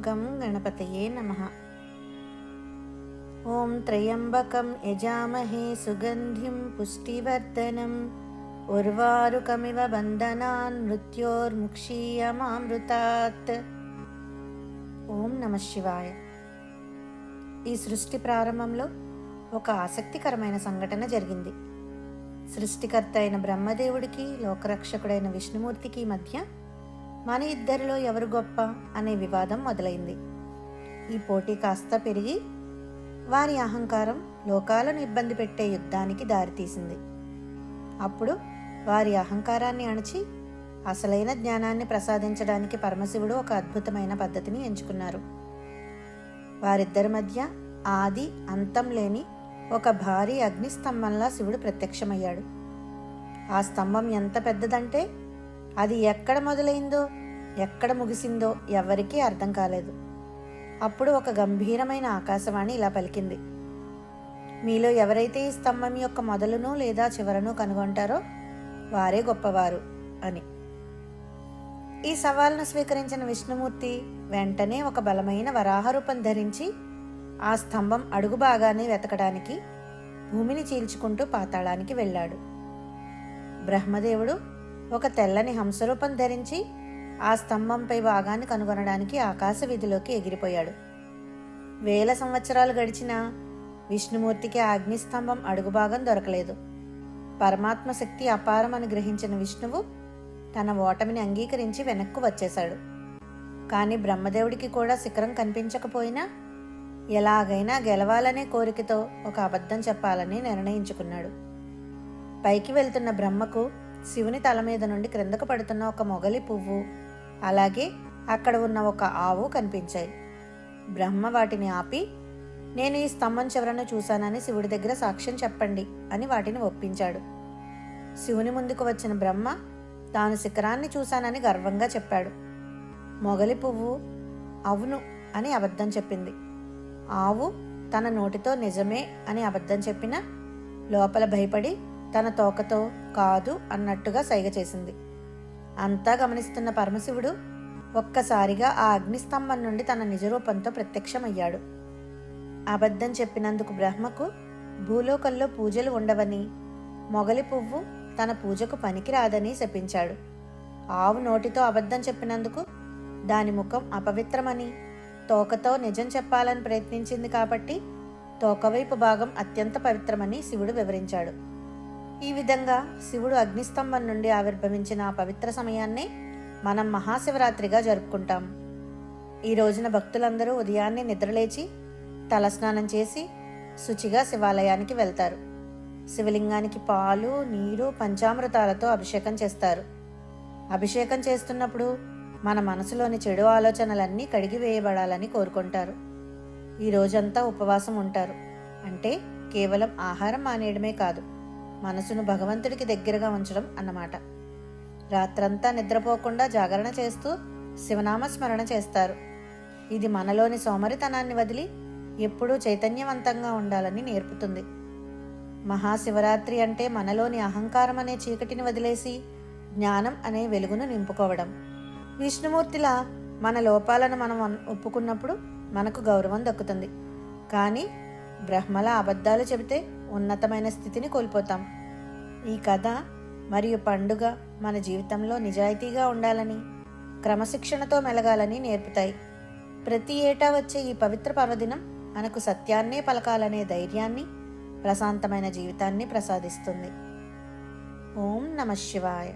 గం గణపతయే నమః. ఓం త్రయంబకం యజామహే సుగంధిం పుష్టివర్ధనం ఉర్వారుకమివ బంధనాన్ మృత్యోర్ముక్షీయమామృతాత్. ఓం నమః శివాయ. ఈ సృష్టి ప్రారంభంలో ఒక ఆసక్తికరమైన సంఘటన జరిగింది. సృష్టికర్త అయిన బ్రహ్మదేవుడికి లోకరక్షకుడైన విష్ణుమూర్తికి మధ్య మన ఇద్దరిలో ఎవరు గొప్ప అనే వివాదం మొదలైంది. ఈ పోటీ కాస్త పెరిగి వారి అహంకారం లోకాలను ఇబ్బంది పెట్టే యుద్ధానికి దారితీసింది. అప్పుడు వారి అహంకారాన్ని అణచి అసలైన జ్ఞానాన్ని ప్రసాదించడానికి పరమశివుడు ఒక అద్భుతమైన పద్ధతిని ఎంచుకున్నారు. వారిద్దరి మధ్య ఆది అంతం లేని ఒక భారీ అగ్నిస్తంభంలా శివుడు ప్రత్యక్షమయ్యాడు. ఆ స్తంభం ఎంత పెద్దదంటే అది ఎక్కడ మొదలైందో ఎక్కడ ముగిసిందో ఎవ్వరికీ అర్థం కాలేదు. అప్పుడు ఒక గంభీరమైన ఆకాశవాణి ఇలా పలికింది: మీలో ఎవరైతే ఈ స్తంభం యొక్క మొదలును లేదా చివరను కనుగొంటారో వారే గొప్పవారు అని. ఈ సవాల్ను స్వీకరించిన విష్ణుమూర్తి వెంటనే ఒక బలమైన వరాహ రూపం ధరించి ఆ స్తంభం అడుగు భాగాన్ని వెతకడానికి భూమిని చీల్చుకుంటూ పాతాళానికి వెళ్ళాడు. బ్రహ్మదేవుడు ఒక తెల్లని హంసరూపం ధరించి ఆ స్తంభంపై భాగాన్ని కనుగొనడానికి ఆకాశ వీధిలోకి ఎగిరిపోయాడు. 1000 సంవత్సరాలు గడిచినా విష్ణుమూర్తికి ఆ అగ్నిస్తంభం అడుగు భాగం దొరకలేదు. పరమాత్మ శక్తి అపారమని గ్రహించిన విష్ణువు తన ఓటమిని అంగీకరించి వెనక్కు వచ్చేశాడు. కానీ బ్రహ్మదేవుడికి కూడా శిఖరం కనిపించకపోయినా ఎలాగైనా గెలవాలనే కోరికతో ఒక అబద్ధం చెప్పాలని నిర్ణయించుకున్నాడు. పైకి వెళ్తున్న బ్రహ్మకు శివుని తల మీద నుండి క్రిందకు పడుతున్న ఒక మొగలి పువ్వు, అలాగే అక్కడ ఉన్న ఒక ఆవు కనిపించాయి. బ్రహ్మ వాటిని ఆపి, నేను ఈ స్తంభం చివరను చూశానని శివుడి దగ్గర సాక్ష్యం చెప్పండి అని వాటిని ఒప్పించాడు. శివుని ముందుకు వచ్చిన బ్రహ్మ తాను శిఖరాన్ని చూశానని గర్వంగా చెప్పాడు. మొగలి పువ్వు అవును అని అబద్ధం చెప్పింది. ఆవు తన నోటితో నిజమే అని అబద్ధం చెప్పినా లోపల భయపడి తన తోకతో కాదు అన్నట్టుగా సైగ చేసింది. అంతా గమనిస్తున్న పరమశివుడు ఒక్కసారిగా ఆ అగ్నిస్తంభం నుండి తన నిజరూపంతో ప్రత్యక్షమయ్యాడు. అబద్ధం చెప్పినందుకు బ్రహ్మకు భూలోకంలో పూజలు ఉండవని, మొగలి పువ్వు తన పూజకు పనికిరాదని శపించాడు. ఆవు నోటితో అబద్ధం చెప్పినందుకు దాని ముఖం అపవిత్రమని, తోకతో నిజం చెప్పాలని ప్రయత్నించింది కాబట్టి తోకవైపు భాగం అత్యంత పవిత్రమని శివుడు వివరించాడు. ఈ విధంగా శివుడు అగ్నిస్తంభం నుండి ఆవిర్భవించిన ఆ పవిత్ర సమయాన్నే మనం మహాశివరాత్రిగా జరుపుకుంటాం. ఈ రోజున భక్తులందరూ ఉదయాన్నే నిద్రలేచి తలస్నానం చేసి శుచిగా శివాలయానికి వెళ్తారు. శివలింగానికి పాలు, నీరు, పంచామృతాలతో అభిషేకం చేస్తారు. అభిషేకం చేస్తున్నప్పుడు మన మనసులోని చెడు ఆలోచనలన్నీ కడిగివేయబడాలని కోరుకుంటారు. ఈ రోజంతా ఉపవాసం ఉంటారు. అంటే కేవలం ఆహారం మానేయడమే కాదు, మనసును భగవంతుడికి దగ్గరగా ఉంచడం అన్నమాట. రాత్రంతా నిద్రపోకుండా జాగరణ చేస్తూ శివనామ స్మరణ చేస్తారు. ఇది మనలోని సోమరితనాన్ని వదిలి ఎప్పుడూ చైతన్యవంతంగా ఉండాలని నేర్పుతుంది. మహాశివరాత్రి అంటే మనలోని అహంకారం అనే చీకటిని వదిలేసి జ్ఞానం అనే వెలుగును నింపుకోవడం. విష్ణుమూర్తిలా మన లోపాలను మనం ఒప్పుకున్నప్పుడు మనకు గౌరవం దక్కుతుంది. కానీ బ్రహ్మల అబద్ధాలు చెబితే ఉన్నతమైన స్థితిని కోల్పోతాం. ఈ కథ మరియు పండుగ మన జీవితంలో నిజాయితీగా ఉండాలని, క్రమశిక్షణతో మెలగాలని నేర్పుతాయి. ప్రతి ఏటా వచ్చే ఈ పవిత్ర పర్వదినం మనకు సత్యాన్నే పలకాలనే ధైర్యాన్ని, ప్రశాంతమైన జీవితాన్ని ప్రసాదిస్తుంది. ఓం నమః శివాయ.